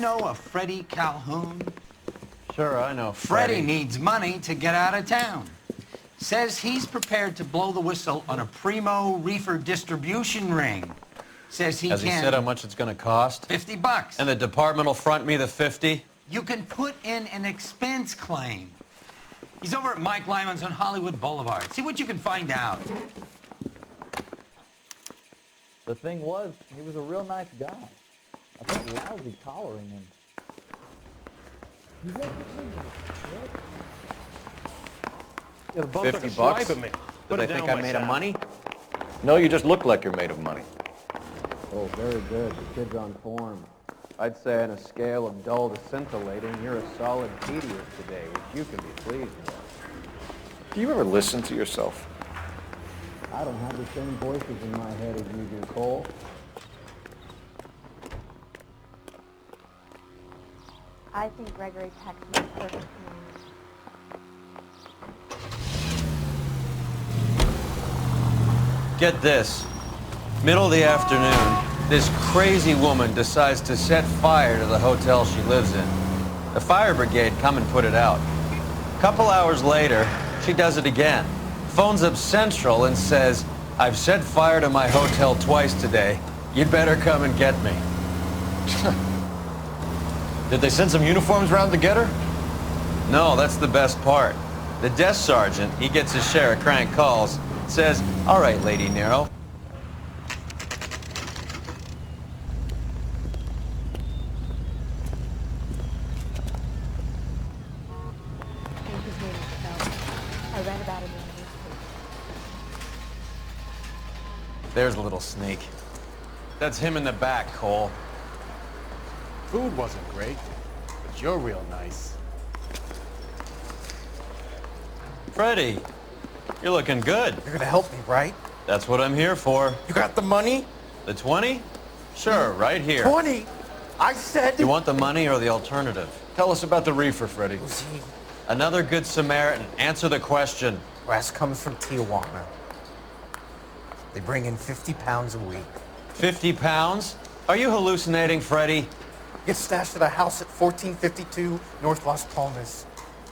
know a Freddie Calhoun? Sure, I know Freddie needs money to get out of town. Says he's prepared to blow the whistle on a primo reefer distribution ring. Says he Has can... he said how much it's going to cost? $50. And the department will front me the 50? You can put in an expense claim. He's over at Mike Lyman's on Hollywood Boulevard. See what you can find out. The thing was, he was a real nice guy. I felt lousy collaring him. Yeah, the both 50 took a bucks? swipe at me. Do Put they it down think I'm made of myself. money? No, you just look like you're made of money. Oh, very good. The kid's on form. I'd say on a scale of dull to scintillating, you're a solid tedious today, which you can be pleased with. Do you ever listen to yourself? I don't have the same voices in my head as you do, Cole. I think Gregory Peck makes perfect sense. Get this. Middle of the afternoon, this crazy woman decides to set fire to the hotel she lives in. The fire brigade come and put it out. A couple hours later, she does it again. Phones up Central and says, "I've set fire to my hotel twice today. You'd better come and get me." Did they send some uniforms around to get her? No, that's the best part. The desk sergeant, he gets his share of crank calls, says, "All right, Lady Nero." I think his name is Phelps. I read about him in the newspaper. There's a little sneak. That's him in the back, Cole. Food wasn't great, but you're real nice. Freddie, you're looking good. You're gonna help me, right? That's what I'm here for. You got the money? The 20? Sure, right here. 20? I said... You want the money or the alternative? Tell us about the reefer, Freddie. Another good Samaritan. Answer the question. Grass comes from Tijuana. They bring in 50 pounds a week. 50 pounds? Are you hallucinating, Freddie? Gets stashed at a house at 1452 North Las Palmas.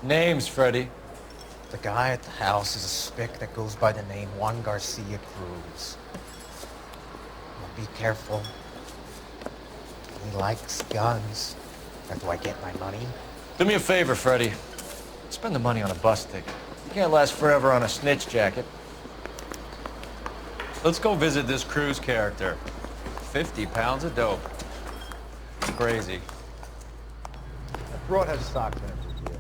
Names, Freddie. The guy at the house is a spick that goes by the name Juan Garcia Cruz. Now be careful. He likes guns. Where do I get my money? Do me a favor, Freddie. Spend the money on a bus ticket. You can't last forever on a snitch jacket. Let's go visit this Cruz character. 50 pounds of dope. Crazy. That broad has socks in it for you.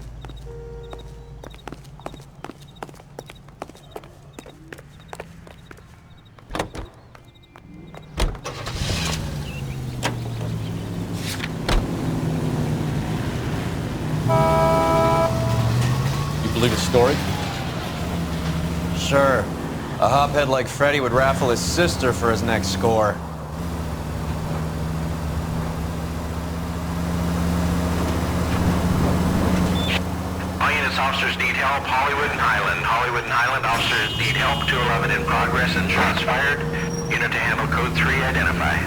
You believe his story? Sure. A hophead like Freddie would raffle his sister for his next score. All units, officers need help. Hollywood and Highland. Hollywood and Highland officers need help. 211 in progress and shots fired. Unit to handle code 3, identify.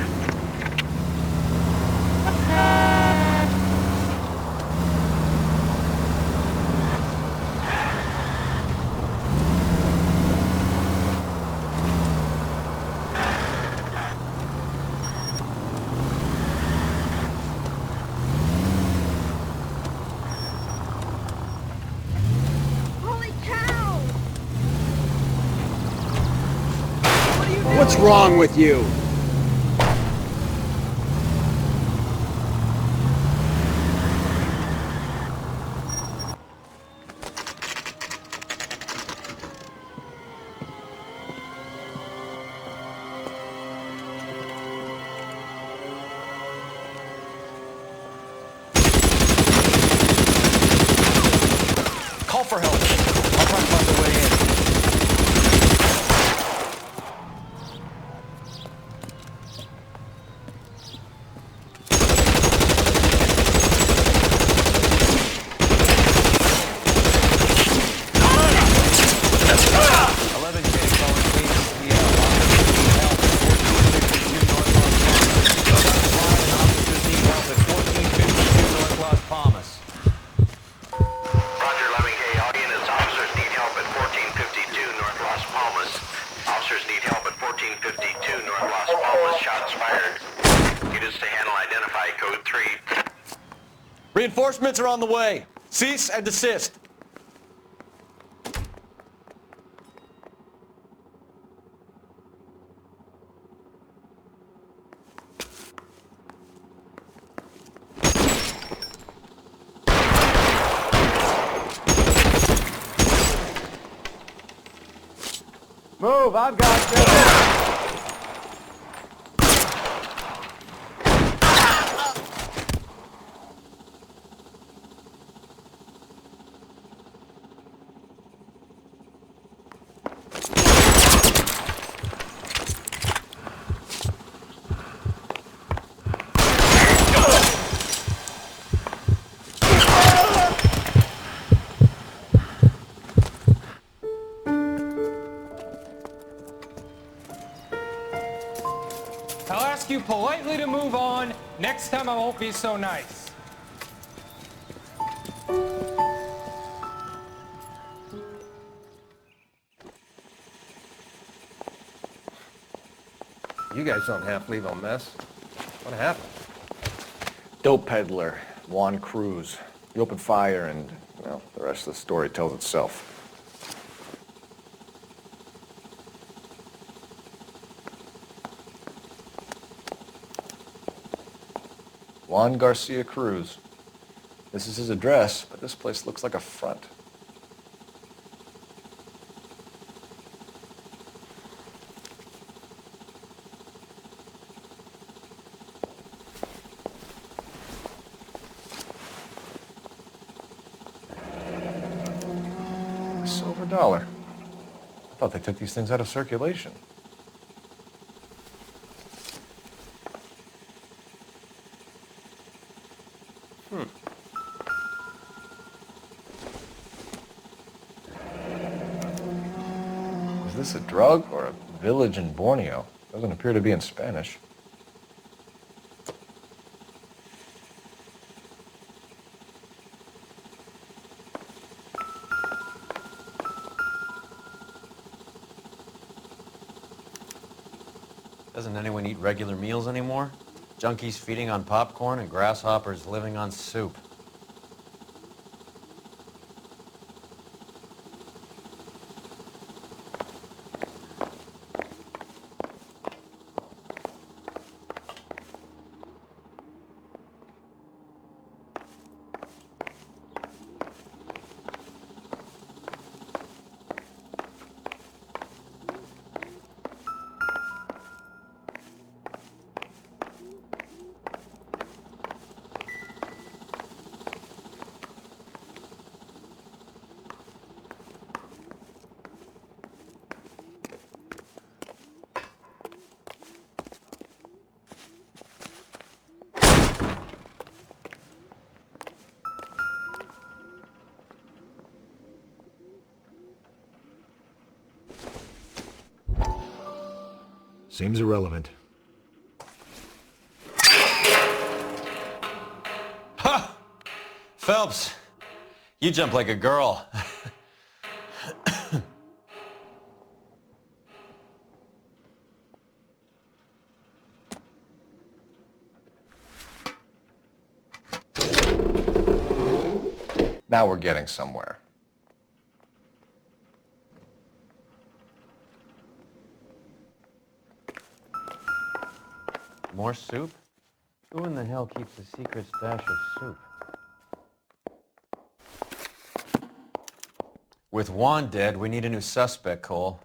Holy cow! What's wrong with you? Call for help. I'll try and find a way in. Reinforcements are on the way. Cease and desist. Move, I've got you. I'll ask you politely to move on. Next time I won't be so nice. You guys don't have to leave a mess. What happened? Dope peddler, Juan Cruz. He opened fire and, well, the rest of the story tells itself. Juan Garcia Cruz. This is his address, but this place looks like a front. A silver dollar. I thought they took these things out of circulation. Is this a drug or a village in Borneo? Doesn't appear to be in Spanish. Doesn't anyone eat regular meals anymore? Junkies feeding on popcorn and grasshoppers living on soup. Seems irrelevant. Ha! Phelps, you jump like a girl. Now we're getting somewhere. More soup? Who in the hell keeps a secret stash of soup? With Juan dead, we need a new suspect, Cole.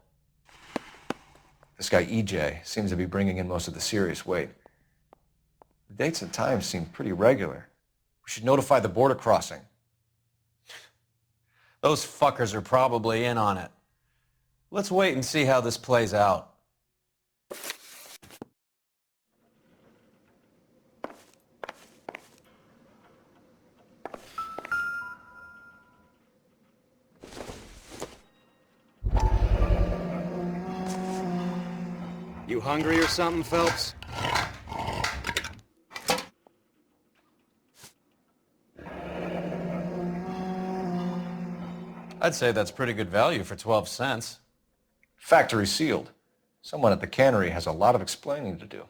This guy EJ seems to be bringing in most of the serious weight. The dates and times seem pretty regular. We should notify the border crossing. Those fuckers are probably in on it. Let's wait and see how this plays out. You hungry or something, Phelps? I'd say that's pretty good value for 12 cents. Factory sealed. Someone at the cannery has a lot of explaining to do.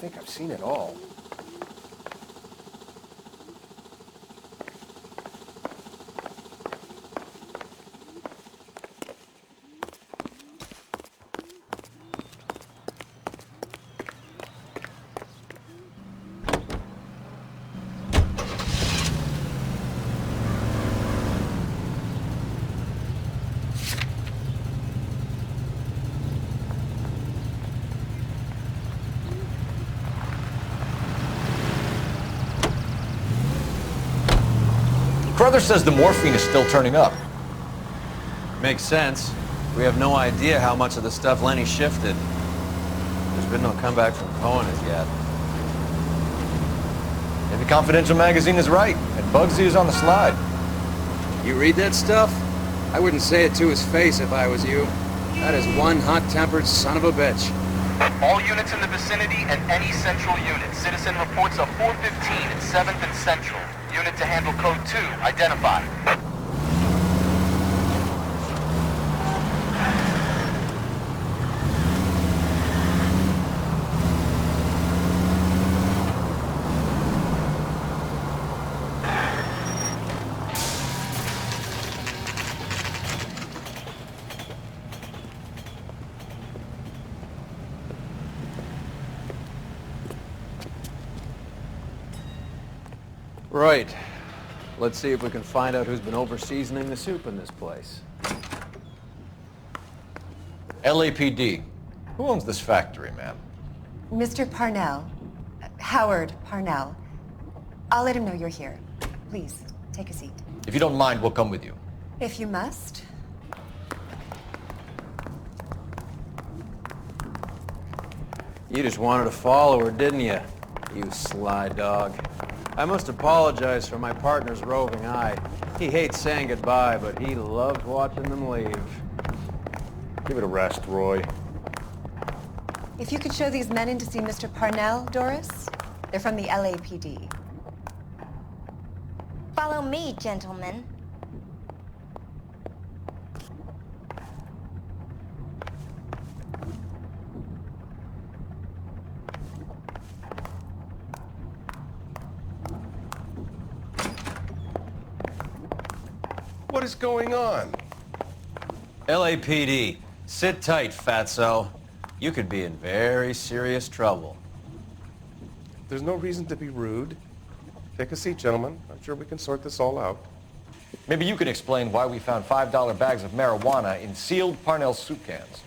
think I've seen it all. Brother says the morphine is still turning up. Makes sense. We have no idea how much of the stuff Lenny shifted. There's been no comeback from Cohen as yet. Maybe Confidential Magazine is right, and Bugsy is on the slide. You read that stuff? I wouldn't say it to his face if I was you. That is one hot-tempered son of a bitch. All units in the vicinity and any central unit. Citizen reports of 415 at 7th and Central. Unit to handle code 2, identified. Right. Let's see if we can find out who's been over-seasoning the soup in this place. LAPD. Who owns this factory, ma'am? Mr. Parnell. Howard Parnell. I'll let him know you're here. Please, take a seat. If you don't mind, we'll come with you. If you must. You just wanted to follow her, didn't you? You sly dog. I must apologize for my partner's roving eye. He hates saying goodbye, but he loves watching them leave. Give it a rest, Roy. If you could show these men in to see Mr. Parnell, Doris. They're from the LAPD. Follow me, gentlemen. What is going on? LAPD, sit tight, fatso. You could be in very serious trouble. There's no reason to be rude. Take a seat, gentlemen. I'm sure we can sort this all out. Maybe you can explain why we found $5 bags of marijuana in sealed Parnell soup cans.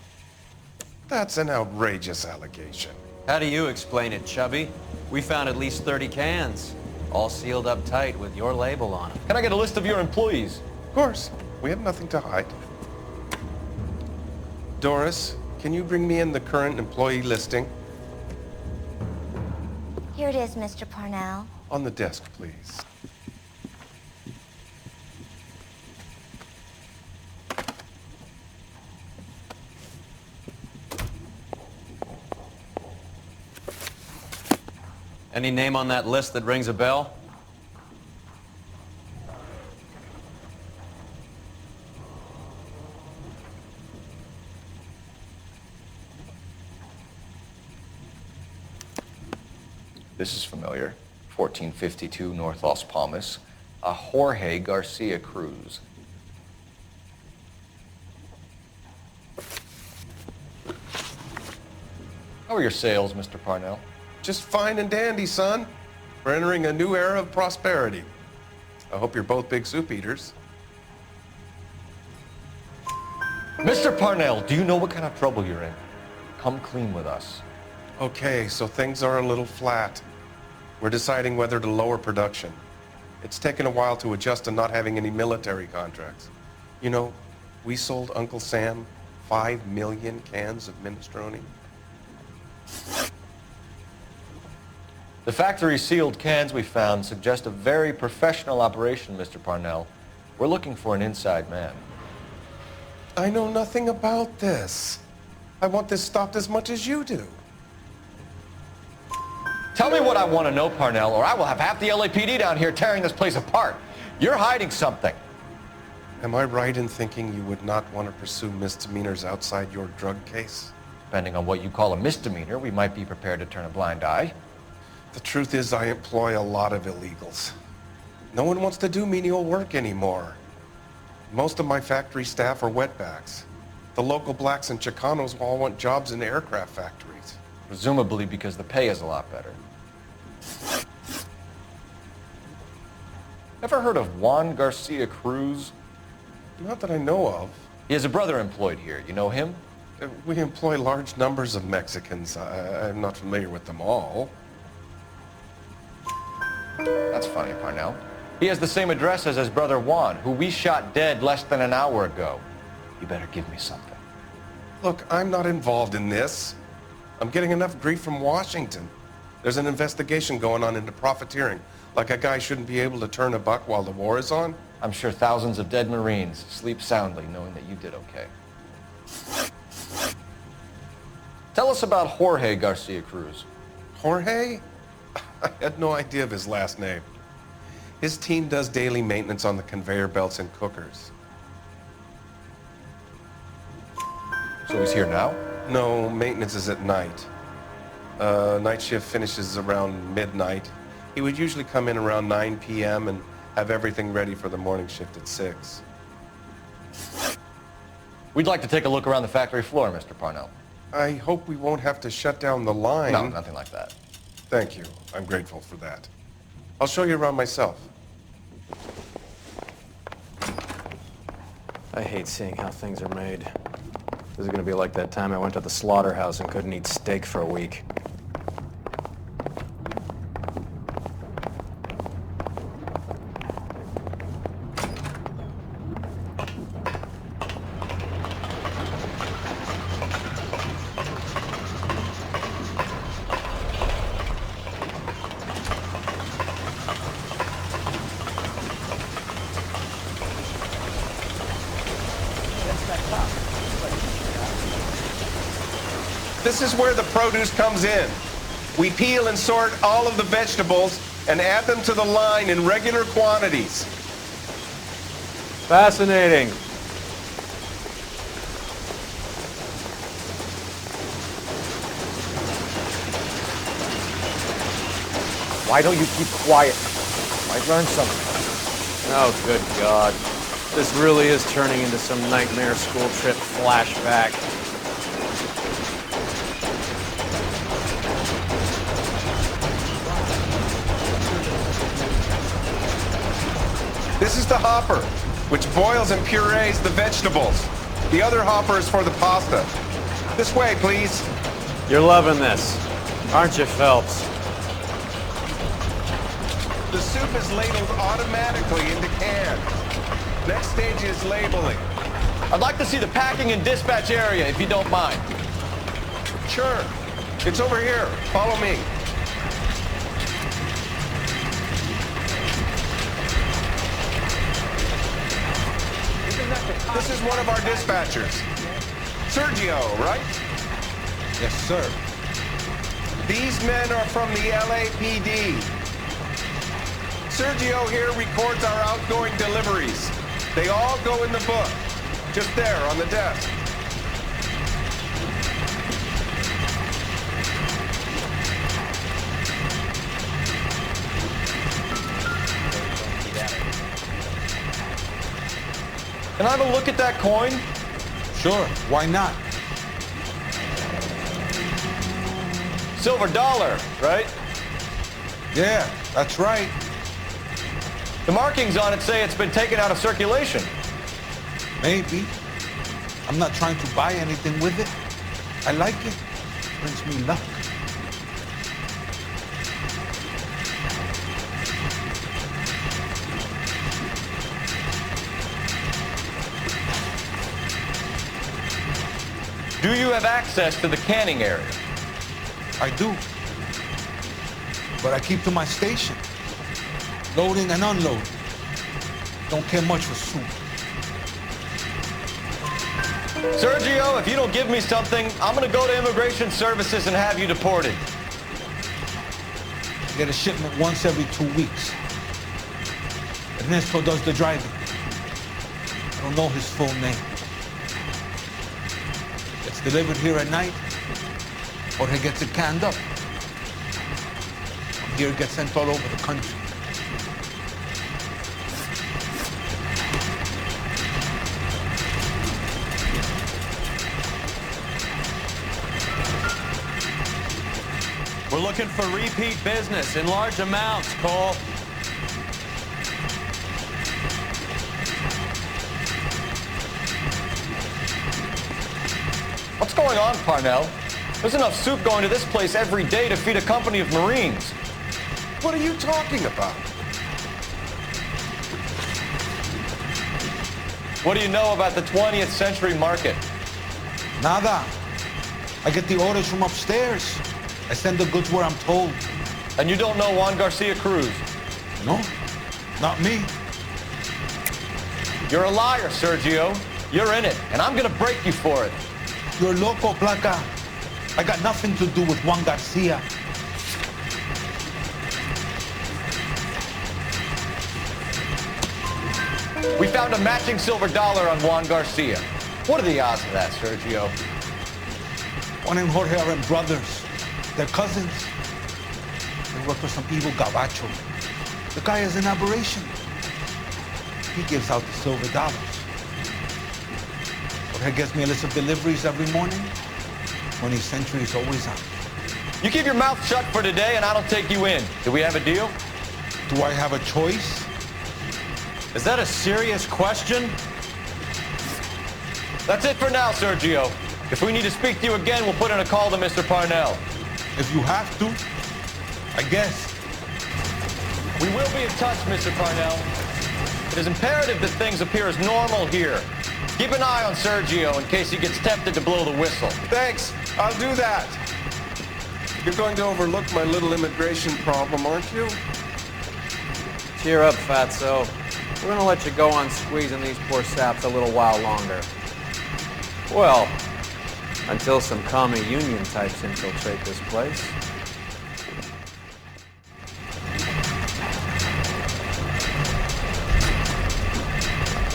That's an outrageous allegation. How do you explain it, Chubby? We found at least 30 cans, all sealed up tight with your label on them. Can I get a list of your employees? Of course. We have nothing to hide. Doris, can you bring me in the current employee listing? Here it is, Mr. Parnell. On the desk, please. Any name on that list that rings a bell? This is familiar. 1452 North Las Palmas. A Jorge Garcia Cruz. How are your sales, Mr. Parnell? Just fine and dandy, son. We're entering a new era of prosperity. I hope you're both big soup eaters. Mr. Parnell, do you know what kind of trouble you're in? Come clean with us. Okay, so things are a little flat. We're deciding whether to lower production. It's taken a while to adjust to not having any military contracts. You know, we sold Uncle Sam 5 million cans of minestrone. The factory sealed cans we found suggest a very professional operation, Mr. Parnell. We're looking for an inside man. I know nothing about this. I want this stopped as much as you do. Tell me what I want to know, Parnell, or I will have half the LAPD down here tearing this place apart. You're hiding something. Am I right in thinking you would not want to pursue misdemeanors outside your drug case? depending on what you call a misdemeanor, we might be prepared to turn a blind eye. The truth is I employ a lot of illegals. No one wants to do menial work anymore. Most of my factory staff are wetbacks. The local blacks and Chicanos all want jobs in aircraft factories. Presumably because the pay is a lot better. Ever heard of Juan Garcia Cruz? Not that I know of. He has a brother employed here. You know him? We employ large numbers of Mexicans. I'm not familiar with them all. That's funny, Parnell. He has the same address as his brother Juan, who we shot dead less than an hour ago. You better give me something. Look, I'm not involved in this. I'm getting enough grief from Washington. There's an investigation going on into profiteering. Like a guy shouldn't be able to turn a buck while the war is on. I'm sure thousands of dead Marines sleep soundly knowing that you did okay. Tell us about Jorge Garcia Cruz. Jorge? I had no idea of his last name. His team does daily maintenance on the conveyor belts and cookers. So he's here now? No, maintenance is at night. Night shift finishes around midnight. He would usually come in around 9 p.m. and have everything ready for the morning shift at 6. We'd like to take a look around the factory floor, Mr. Parnell. I hope we won't have to shut down the line. No, nothing like that. Thank you. I'm grateful for that. I'll show you around myself. I hate seeing how things are made. This is gonna be like that time I went to the slaughterhouse and couldn't eat steak for a week. This is where the produce comes in. We peel and sort all of the vegetables and add them to the line in regular quantities. Fascinating. Why don't you keep quiet? Might learn something. Oh, good God. This really is turning into some nightmare school trip flashback. This is the hopper, which boils and purees the vegetables. The other hopper is for the pasta. This way, please. You're loving this, aren't you, Phelps? The soup is ladled automatically into cans. Next stage is labeling. I'd like to see the packing and dispatch area, if you don't mind. Sure. It's over here. Follow me. This is one of our dispatchers. Sergio, right? Yes, sir. These men are from the LAPD. Sergio here records our outgoing deliveries. They all go in the book, just there on the desk. Can I have a look at that coin? Sure, why not? Silver dollar, right? Yeah, that's right. The markings on it say it's been taken out of circulation. Maybe. I'm not trying to buy anything with it. I like it. Brings me luck. Do you have access to the canning area? I do. But I keep to my station. Loading and unloading. Don't care much for soup. Sergio, if you don't give me something, I'm gonna go to Immigration Services and have you deported. I get a shipment once every 2 weeks. Ernesto does the driving. I don't know his full name. Gets delivered here at night, Jorge gets it canned up. From here, it gets sent all over the country. We're looking for repeat business in large amounts, Cole. What's going on, Parnell? There's enough soup going to this place every day to feed a company of Marines. What are you talking about? What do you know about the 20th century market? Nada. I get the orders from upstairs. I send the goods where I'm told. And you don't know Juan Garcia Cruz? No, not me. You're a liar, Sergio. You're in it, and I'm gonna break you for it. You're loco, Placa. I got nothing to do with Juan Garcia. We found a matching silver dollar on Juan Garcia. What are the odds of that, Sergio? Juan and Jorge are brothers. They're cousins. They work for some evil gabacho. The guy is an aberration. He gives out the silver dollars. Jorge gets me a list of deliveries every morning. 20th century is always on. You keep your mouth shut for today and I don't take you in. Do we have a deal? Do I have a choice? Is that a serious question? That's it for now, Sergio. If we need to speak to you again, we'll put in a call to Mr. Parnell. If you have to, I guess. We will be in touch, Mr. Parnell. It is imperative that things appear as normal here. Keep an eye on Sergio in case he gets tempted to blow the whistle. Thanks. I'll do that. You're going to overlook my little immigration problem, aren't you? Cheer up, fatso. We're gonna let you go on squeezing these poor saps a little while longer. Well, until some commie union types infiltrate this place.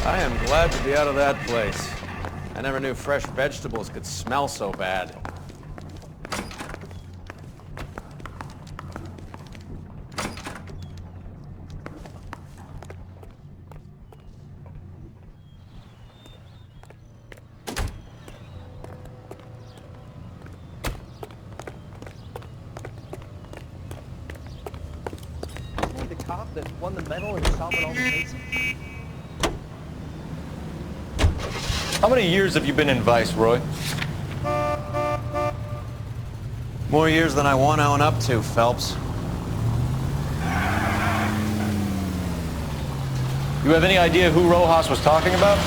I am glad to be out of that place. I never knew fresh vegetables could smell so bad. That won the medal and solving all the cases. How many years have you been in Vice, Roy? More years than I want to own up to, Phelps. You have any idea who Rojas was talking about?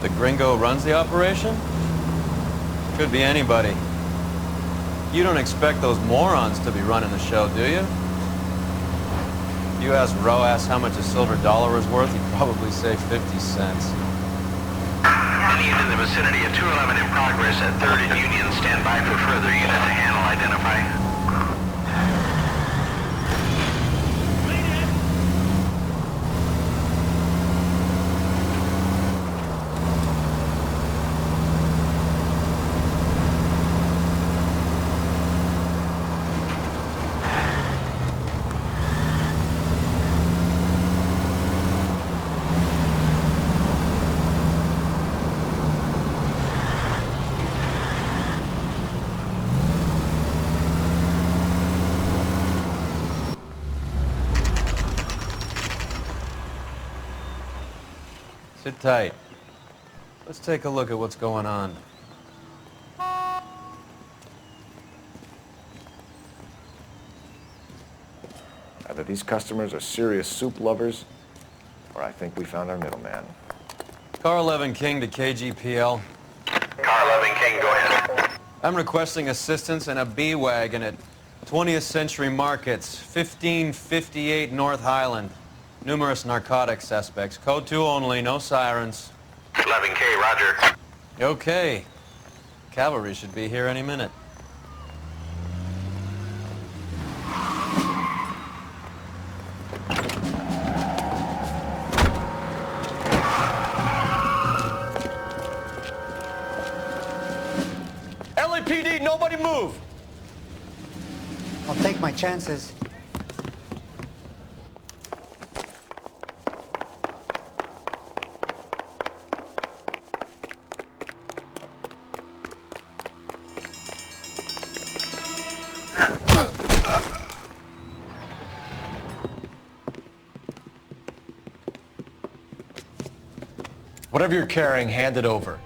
The gringo runs the operation? Could be anybody. You don't expect those morons to be running the show, do you? If you ask Rojas how much a silver dollar is worth, he'd probably say 50 cents. Indian in the vicinity of 211 in progress at 3rd and Union. Stand by for further unit to handle identify. Sit tight. Let's take a look at what's going on. Either these customers are serious soup lovers, or I think we found our middleman. Car 11 King to KGPL. Car 11 King, go ahead. I'm requesting assistance in a B-Wagon at 20th Century Markets, 1558 North Highland. Numerous narcotic suspects. Code 2 only, no sirens. 11K, roger. Okay. Cavalry should be here any minute. LAPD, nobody move! I'll take my chances. Whatever you're carrying, hand it over.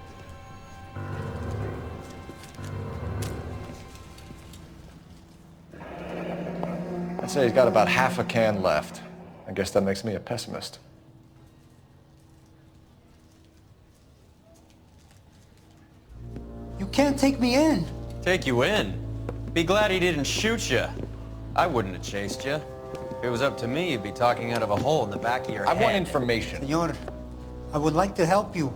I'd say he's got about half a can left. I guess that makes me a pessimist. You can't take me in. Take you in? Be glad he didn't shoot you. I wouldn't have chased you. If it was up to me, you'd be talking out of a hole in the back of your head. I want information. Senor, I would like to help you,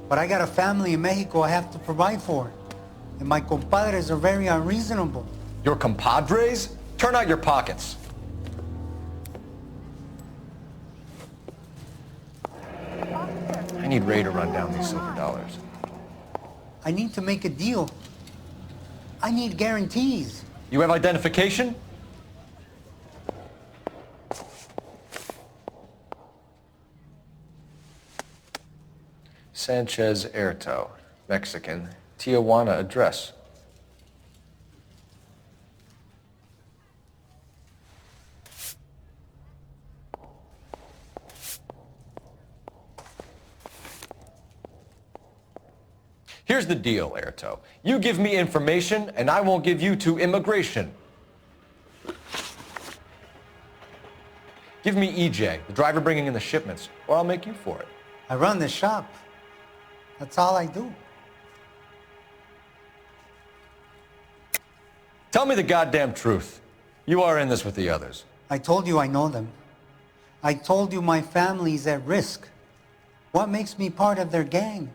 but I got a family in Mexico I have to provide for. And my compadres are very unreasonable. Your compadres? Turn out your pockets. I need Ray to run down these silver dollars. I need to make a deal. I need guarantees. You have identification? Sanchez Erto, Mexican, Tijuana address. Here's the deal, Erto. You give me information, and I won't give you to immigration. Give me EJ, the driver bringing in the shipments, or I'll make you for it. I run the shop. That's all I do. Tell me the goddamn truth. You are in this with the others. I told you I know them. I told you my family's at risk. What makes me part of their gang?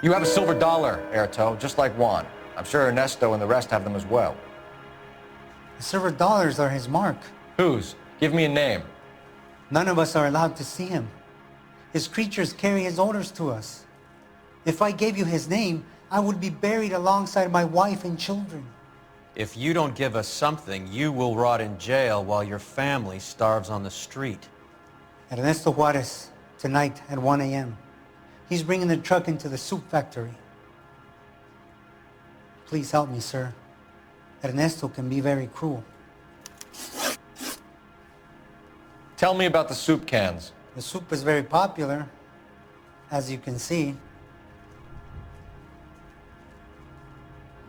You have a silver dollar, Erto, just like Juan. I'm sure Ernesto and the rest have them as well. The silver dollars are his mark. Whose? Give me a name. None of us are allowed to see him. His creatures carry his orders to us. If I gave you his name, I would be buried alongside my wife and children. If you don't give us something, you will rot in jail while your family starves on the street. Ernesto Juarez, tonight at 1 a.m. He's bringing the truck into the soup factory. Please help me, sir. Ernesto can be very cruel. Tell me about the soup cans. The soup is very popular, as you can see.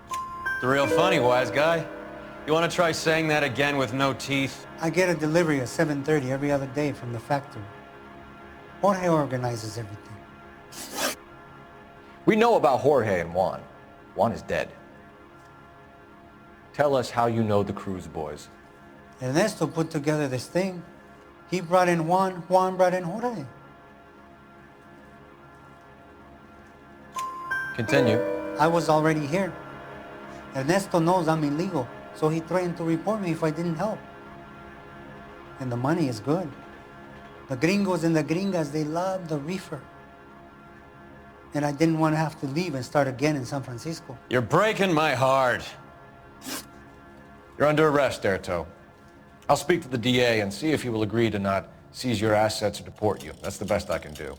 It's real funny, wise guy. You want to try saying that again with no teeth? I get a delivery at 7:30 every other day from the factory. Jorge organizes everything. We know about Jorge and Juan. Juan is dead. Tell us how you know the Cruz boys. Ernesto put together this thing. He brought in Juan, Juan brought in Jorge. Continue. I was already here. Ernesto knows I'm illegal, so he threatened to report me if I didn't help. And the money is good. The gringos and the gringas, they love the reefer. And I didn't want to have to leave and start again in San Francisco. You're breaking my heart. You're under arrest, Erto. I'll speak to the DA and see if he will agree to not seize your assets or deport you. That's the best I can do.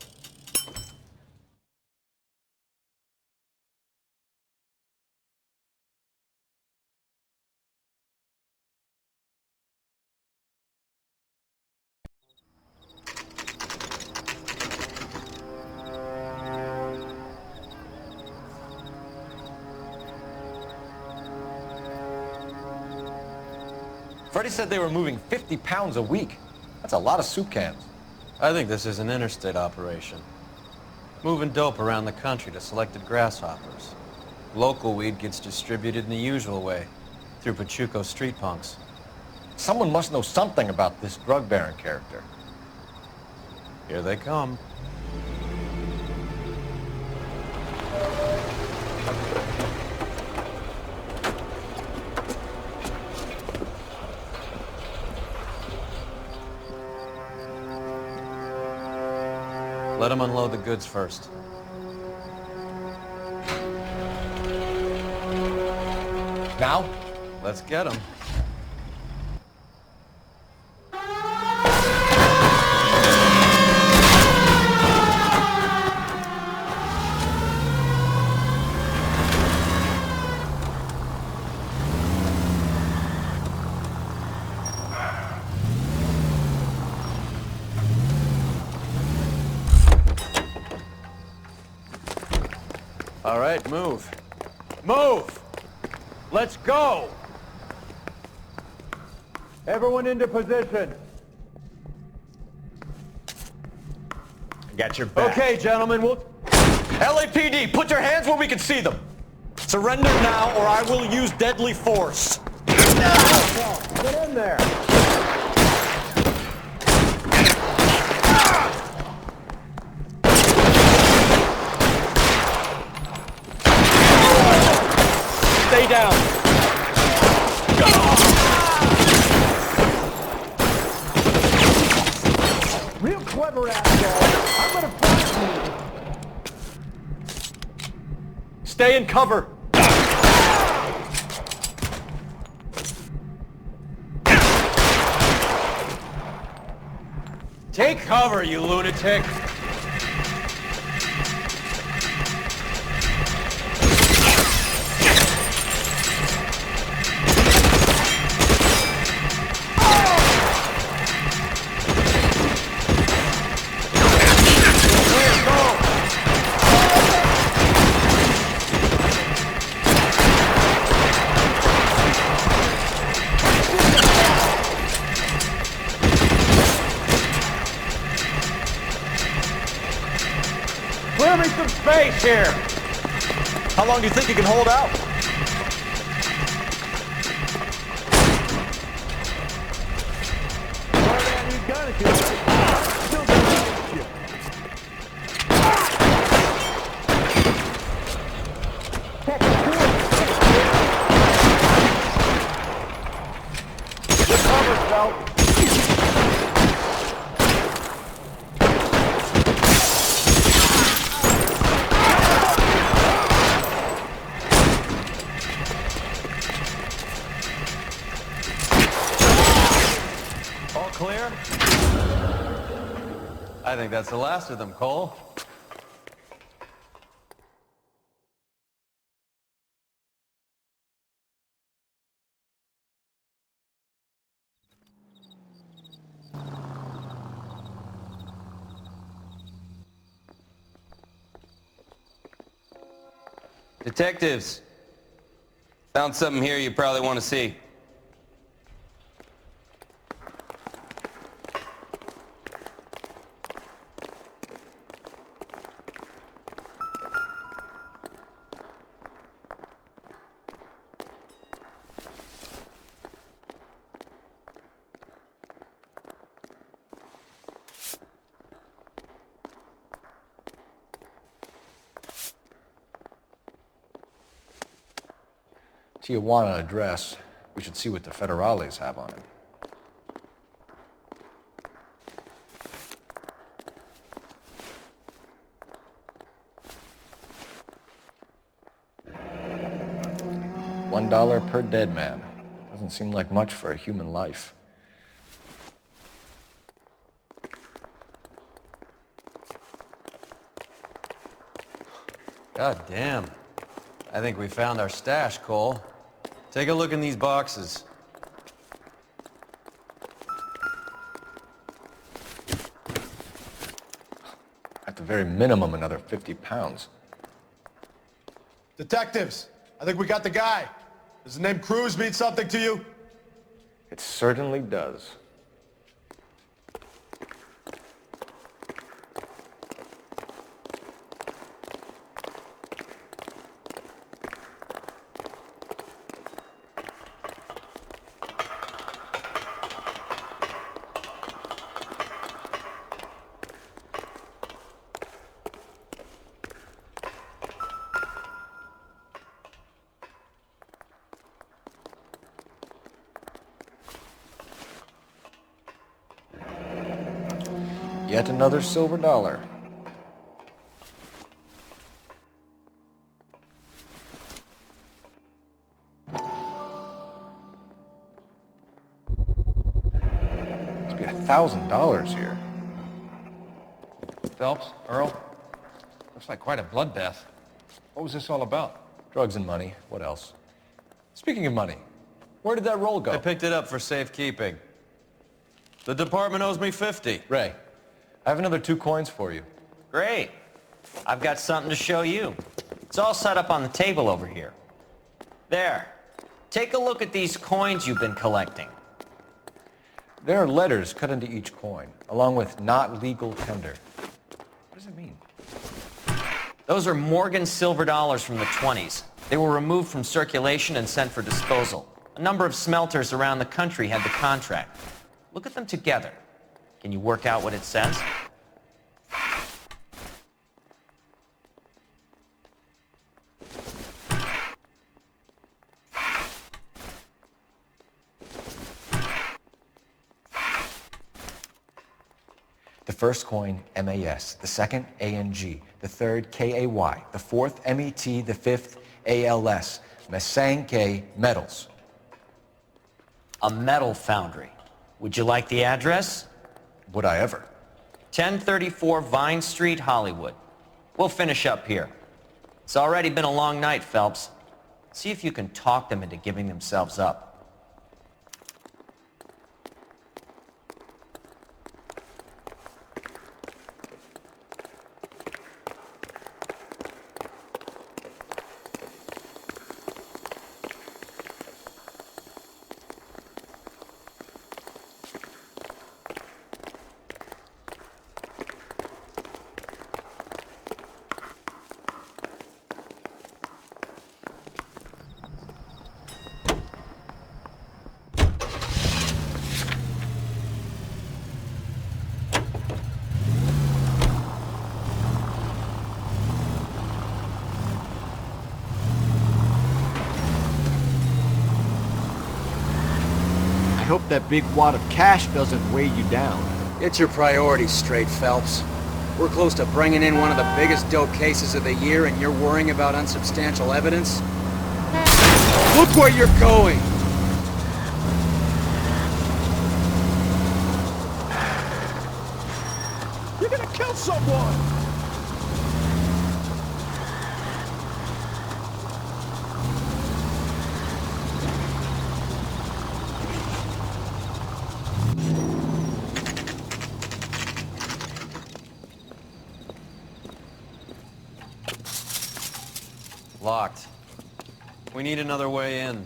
Freddie said they were moving 50 pounds a week. That's a lot of soup cans. I think this is an interstate operation. Moving dope around the country to selected grasshoppers. Local weed gets distributed in the usual way, through Pachuco street punks. Someone must know something about this drug baron character. Here they come. Let him unload the goods first. Now? Let's get him. All right, move. Move! Let's go! Everyone into position. Got your back. Okay, gentlemen, we'll... LAPD, put your hands where we can see them. Surrender now, or I will use deadly force. Get in there. Stay down. Real clever asshole. I'm gonna find you. Stay in cover. Take cover, you lunatic. Clear me some space here. How long do you think you can hold out? You got it, dude. Still got you. You're covered, Belt. Clear? I think that's the last of them, Cole. Detectives, found something here you probably want to see. Juana address. We should see what the federales have on it. $1 per dead man. Doesn't seem like much for a human life. God damn. I think we found our stash, Cole. Take a look in these boxes. At the very minimum, another 50 pounds. Detectives, I think we got the guy. Does the name Cruz mean something to you? It certainly does. Yet another silver dollar. $100,000 here. Phelps, Earl, looks like quite a bloodbath. What was this all about? Drugs and money. What else? Speaking of money, where did that roll go? I picked it up for safekeeping. The department owes me 50. Ray, I have another 2 coins for you. Great. I've got something to show you. It's all set up on the table over here. There. Take a look at these coins you've been collecting. There are letters cut into each coin, along with not legal tender. What does it mean? Those are Morgan silver dollars from the 20s. They were removed from circulation and sent for disposal. A number of smelters around the country had the contract. Look at them together. Can you work out what it says? The first coin, MAS. The second, ANG. The third, KAY. The fourth, MET. The fifth, ALS. Masangkay metals. A metal foundry. Would you like the address? Would I ever? 1034 Vine Street, Hollywood. We'll finish up here. It's already been a long night, Phelps. See if you can talk them into giving themselves up. I hope that big wad of cash doesn't weigh you down. Get your priorities straight, Phelps. We're close to bringing in one of the biggest dope cases of the year, and you're worrying about unsubstantial evidence? Look where you're going! You're gonna kill someone! Locked. We need another way in.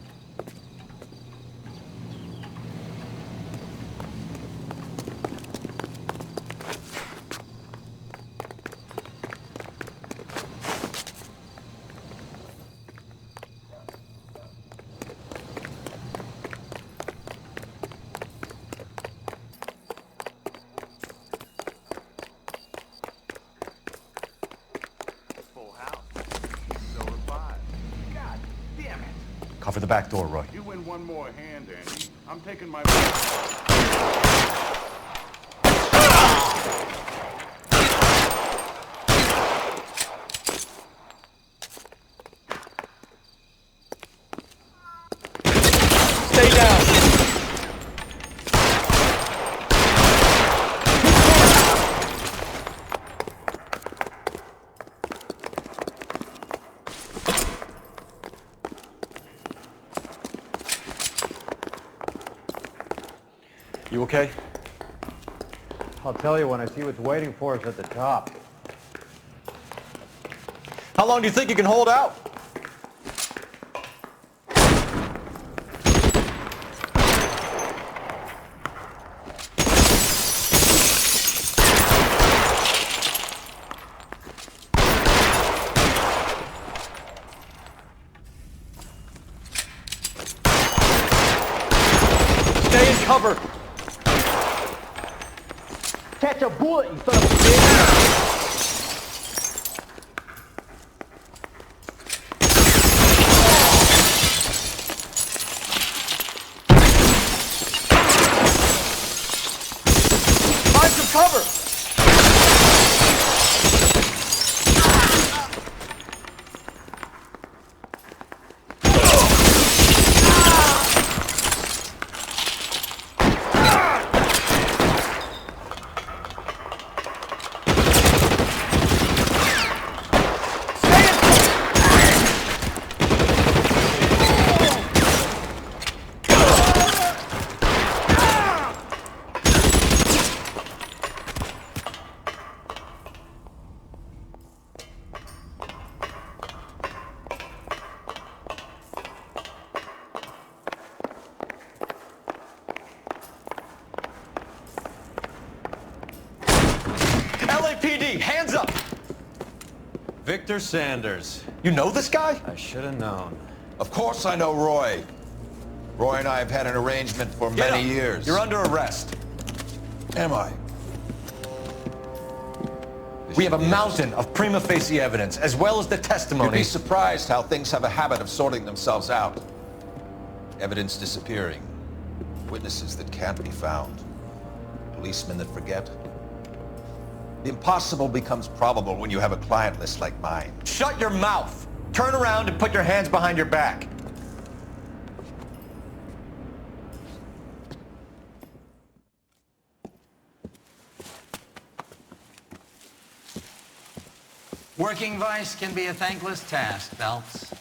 Cover the back door, Roy. You win one more hand, Andy. I'm taking my... Stay down! You okay? I'll tell you when I see what's waiting for us at the top. How long do you think you can hold out? Stay in cover! Catch a bullet, you son of a bitch! Find some cover! Victor Sanders. You know this guy? I should have known. Of course I know Roy. Roy and I have had an arrangement for many years. You're under arrest. Am I? We have a mountain of prima facie evidence, as well as the testimony. You'd be surprised how things have a habit of sorting themselves out. Evidence disappearing. Witnesses that can't be found. Policemen that forget. The impossible becomes probable when you have a client list like mine. Shut your mouth! Turn around and put your hands behind your back. Working vice can be a thankless task, Phelps.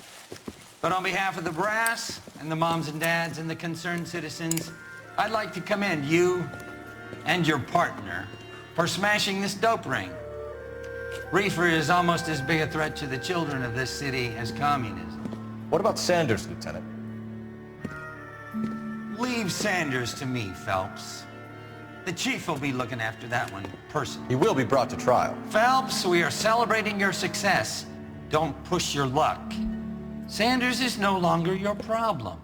But on behalf of the brass and the moms and dads and the concerned citizens, I'd like to commend you and your partner for smashing this dope ring. Reefer is almost as big a threat to the children of this city as communism. What about Sanders, Lieutenant? Leave Sanders to me, Phelps. The chief will be looking after that one personally. He will be brought to trial. Phelps, we are celebrating your success. Don't push your luck. Sanders is no longer your problem.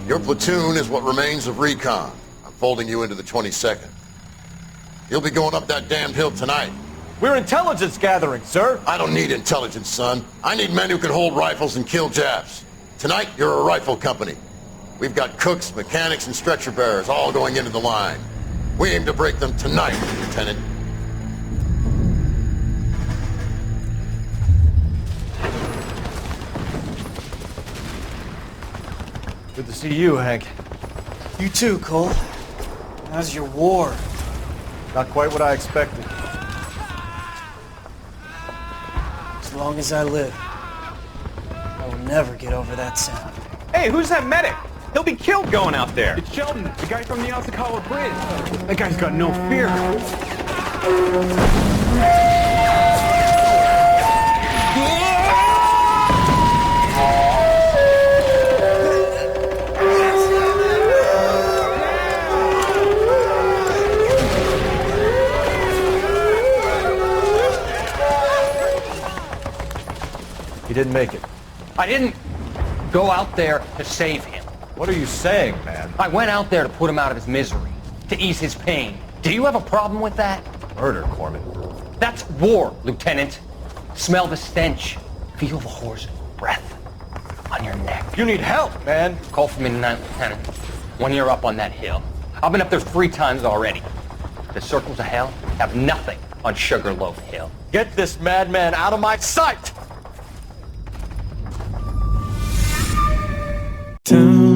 Your platoon is what remains of recon. I'm folding you into the 22nd. You'll be going up that damned hill tonight. We're intelligence gathering, sir. I don't need intelligence, son. I need men who can hold rifles and kill Japs. Tonight, you're a rifle company. We've got cooks, mechanics, and stretcher bearers all going into the line. We aim to break them tonight, Lieutenant. Good to see you, Hank. You too, Cole. How's your war? Not quite what I expected. As long as I live, I will never get over that sound. Hey, who's that medic? He'll be killed going out there. It's Sheldon, the guy from the Asakawa Bridge. That guy's got no fear. He didn't make it. I didn't go out there to save him. What are you saying, man? I went out there to put him out of his misery, to ease his pain. Do you have a problem with that? Murder, Corman. That's war, Lieutenant. Smell the stench. Feel the horse's breath on your neck. You need help, man. Call for me tonight, Lieutenant. When you're up on that hill. I've been up there 3 times already. The circles of hell have nothing on Sugarloaf Hill. Get this madman out of my sight! Down.